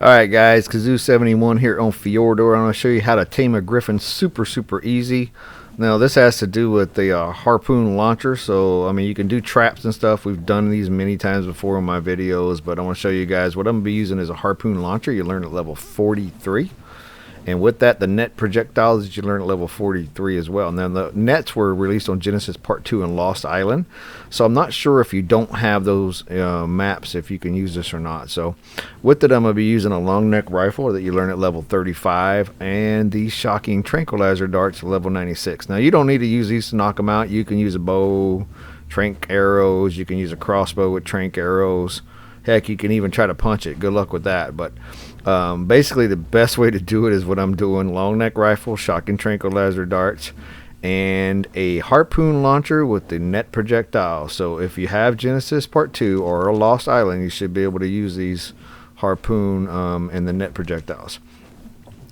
Alright guys, Kazoo71 here on Fjordur. I'm going to show you how to tame a griffin super easy. Now this has to do with the harpoon launcher. So I mean, you can do traps and stuff. We've done these many times before in my videos, but I want to show you guys what I'm going to be using is a harpoon launcher. You learn at level 43. And with that, the net projectiles that you learn at level 43 as well. And then the nets were released on Genesis Part 2 and Lost Island. So I'm not sure if you don't have those maps, if you can use this or not. So with it, I'm going to be using a long neck rifle that you learn at level 35. And these shocking tranquilizer darts at level 96. Now you don't need to use these to knock them out. You can use a bow, trank arrows. You can use a crossbow with trank arrows. Heck, you can even try to punch it. Good luck with that. But basically, the best way to do it is what I'm doing. Long neck rifle, shocking tranquilizer darts, and a harpoon launcher with the net projectile. So if you have Genesis Part 2 or a Lost Island, you should be able to use these harpoon and the net projectiles.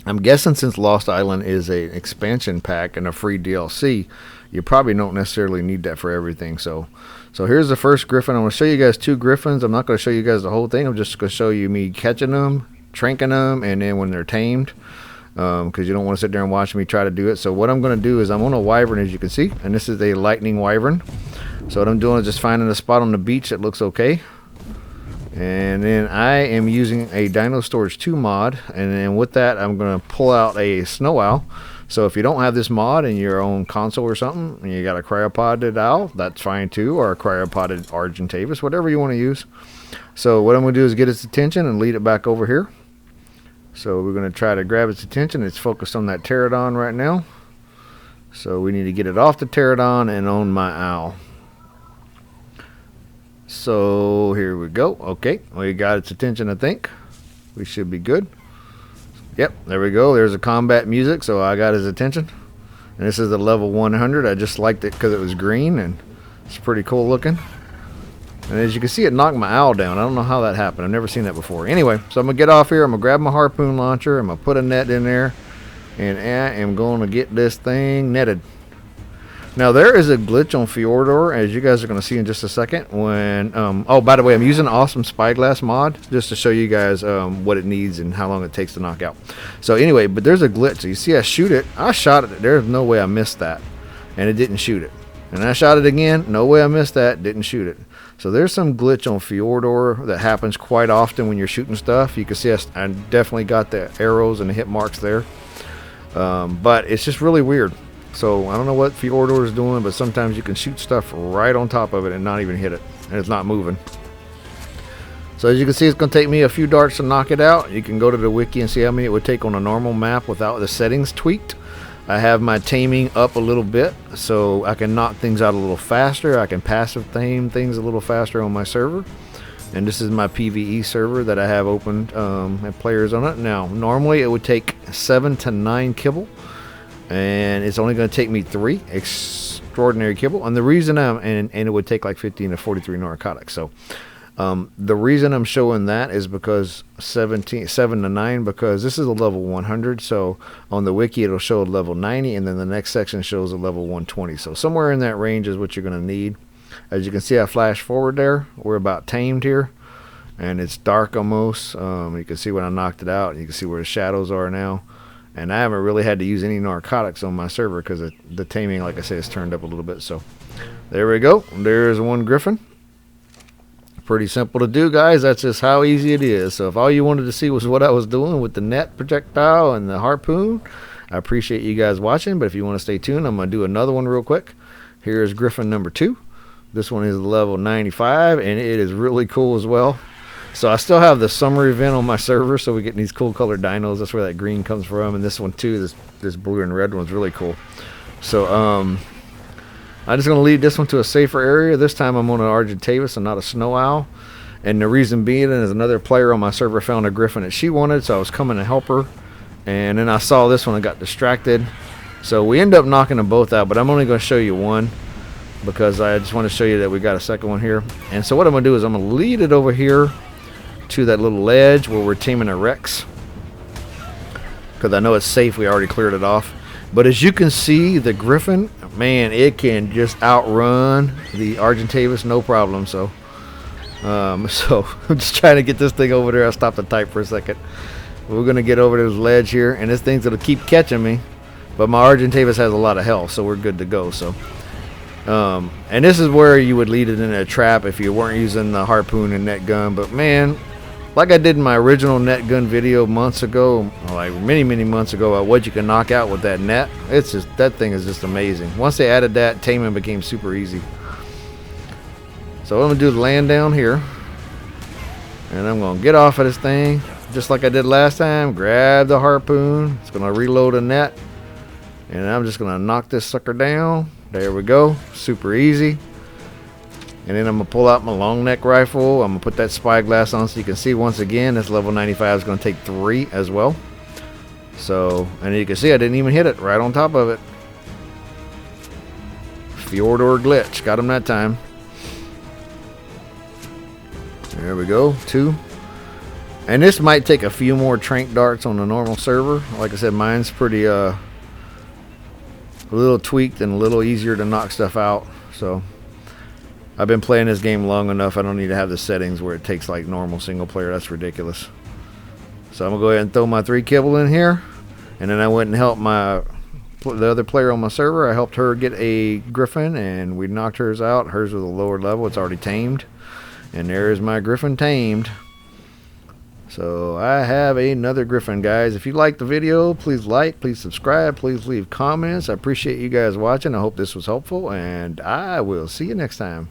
I'm guessing since Lost Island is an expansion pack and a free DLC, you probably don't necessarily need that for everything. So here's the first griffin. I'm going to show you guys two griffins. I'm not going to show you guys the whole thing. I'm just going to show you me catching them, tranking them, and then when they're tamed, because you don't want to sit there and watch me try to do it. So what I'm going to do is I'm on a wyvern, as you can see, and this is a lightning wyvern. So what I'm doing is just finding a spot on the beach that looks okay. And then I am using a Dino Storage 2 mod, and then with that I'm going to pull out a snow owl. So if you don't have this mod in your own console or something, and you got a cryopoded owl, that's fine too, or a cryopoded Argentavis, whatever you want to use. So what I'm going to do is get its attention and lead it back over here. So we're going to try to grab its attention. It's focused on that pterodon right now. So we need to get it off the pterodon and on my owl. So here we go. Okay, we got its attention, I think. We should be good. Yep, there we go. There's a combat music, so I got his attention. And this is the level 100. I just liked it because it was green and it's pretty cool looking. And as you can see, it knocked my owl down. I don't know how that happened. I've never seen that before. Anyway, so I'm going to get off here. I'm going to grab my harpoon launcher. I'm going to put a net in there. And I am going to get this thing netted. Now, there is a glitch on Fjordur, as you guys are going to see in just a second. When oh, by the way, I'm using Awesome Spyglass mod just to show you guys what it needs and how long it takes to knock out. So anyway, but there's a glitch. So you see I shoot it. I shot it. There's no way I missed that. And it didn't shoot it. And I shot it again. No way I missed that. Didn't shoot it. So there's some glitch on Fjordur that happens quite often when you're shooting stuff. You can see I definitely got the arrows and the hit marks there. But it's just really weird. So I don't know what Fjordur is doing, but sometimes you can shoot stuff right on top of it and not even hit it. And it's not moving. So as you can see, it's going to take me a few darts to knock it out. You can go to the wiki and see how many it would take on a normal map without the settings tweaked. I have my taming up a little bit so I can knock things out a little faster. I can passive tame things a little faster on my server. And this is my PvE server that I have opened and players on it. Now, normally it would take 7 to 9 kibble. And it's only going to take me 3 extraordinary kibble. And the reason and it would take like 15 to 43 narcotics. So the reason I'm showing that is because 7 to 9, because this is a level 100. So on the wiki it'll show a level 90, and then the next section shows a level 120. So somewhere in that range is what you're going to need. As you can see, I flash forward there. We're about tamed here, and it's dark almost. You can see when I knocked it out. You can see where the shadows are now. And I haven't really had to use any narcotics on my server because the taming, like I said, is turned up a little bit. So there we go. There's one griffin. Pretty simple to do, guys. That's just how easy it is. So if all you wanted to see was what I was doing with the net projectile and the harpoon, I appreciate you guys watching. But if you want to stay tuned, I'm going to do another one real quick. Here's griffin number 2. This one is level 95, and it is really cool as well. So I still have the summer event on my server, so we get these cool colored dinos. That's where that green comes from. And this one too, this blue and red one's really cool. So I'm just going to lead this one to a safer area. This time I'm on an Argentavis and not a snow owl. And the reason being is another player on my server found a griffin that she wanted, so I was coming to help her. And then I saw this one and got distracted. So we end up knocking them both out, but I'm only going to show you one because I just want to show you that we got a second one here. And so what I'm going to do is I'm going to lead it over here to that little ledge where we're taming a Rex, because I know it's safe. We already cleared it off. But as you can see, the griffin, man, it can just outrun the Argentavis no problem. So So I'm just trying to get this thing over there. I'll stop the type for a second. We're gonna get over to this ledge here, and this thing's gonna keep catching me, but my Argentavis has a lot of health, so we're good to go. So and this is where you would lead it in a trap if you weren't using the harpoon and net gun. But man, like I did in my original net gun video months ago, like many months ago, what you can knock out with that net, it's just, that thing is just amazing. Once they added that, taming became super easy. So what I'm gonna do is land down here, and I'm gonna get off of this thing just like I did last time. Grab the harpoon. It's gonna reload a net, and I'm just gonna knock this sucker down. There we go, super easy. And then I'm gonna pull out my long neck rifle. I'm gonna put that spyglass on so you can see once again this level 95 is gonna take 3 as well. So, and you can see I didn't even hit it, right on top of it. Fjordur glitch, got him that time. There we go, 2. And this might take a few more trank darts on the normal server. Like I said, mine's pretty a little tweaked and a little easier to knock stuff out. So I've been playing this game long enough. I don't need to have the settings where it takes like normal single player. That's ridiculous. So I'm gonna go ahead and throw my 3 kibble in here, and then I went and helped the other player on my server. I helped her get a Griffin, and we knocked hers out. Hers was a lower level. It's already tamed, and there is my Griffin tamed. So I have another Griffin, guys. If you liked the video, please like, please subscribe, please leave comments. I appreciate you guys watching. I hope this was helpful, and I will see you next time.